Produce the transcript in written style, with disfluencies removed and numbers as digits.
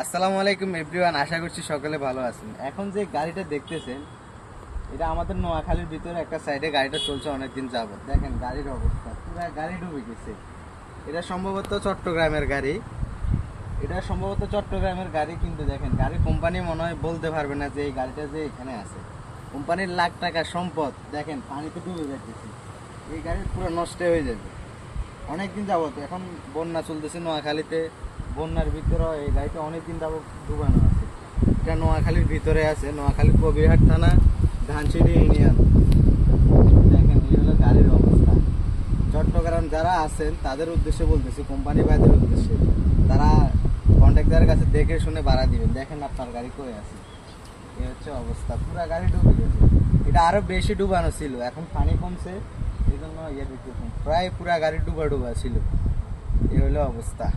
আসসালামু আলাইকুম এভরিওয়ান, আশা করছি সকলে ভালো আছেন। এখন যে গাড়িটা দেখতেছেন এটা আমাদের নোয়াখালীর ভিতরে একটা সাইডে গাড়িটা চলছে অনেকদিন যাবত। দেখেন গাড়ির অবস্থা, পুরো গাড়ি ডুবে গেছে। এটা সম্ভবত চট্টগ্রামের গাড়ি, কিন্তু দেখেন গাড়ির কোম্পানি মনে হয় বলতে পারবে না যে এই গাড়িটা যে এখানে আছে। কোম্পানির লাখ টাকা সম্পদ দেখেন পানিতে ডুবে যাচ্ছে, এই গাড়ি পুরো নষ্ট হয়ে যাবে অনেকদিন যাবত। এখন বন্যা চলতেছে নোয়াখালীতে, বন্যার ভিতরে এই গাড়িটা অনেকদিন যাবত ডুবানো আছে। এটা নোয়াখালীর ভিতরে আছে, নোয়াখালী কবিরহাট থানা, ধানসিঁড়ি ইউনিয়ন। দেখেন এই হলো গাড়ির অবস্থা। চট্টগ্রাম যারা আছেন তাদের উদ্দেশ্যে বলতেছি, কোম্পানি ভাইদের উদ্দেশ্যে, তারা কন্ট্রাক্টরের কাছে দেখে শুনে ভাড়া দিবেন। দেখেন আপনার গাড়ি কই আছে, এই হচ্ছে অবস্থা, পুরা গাড়ি ডুবে গেছে। এটা আরো বেশি ডুবানো ছিল, এখন পানি কমছে এই জন্য প্রায় পুরা গাড়ি ডুবা ছিল। এই হলো অবস্থা।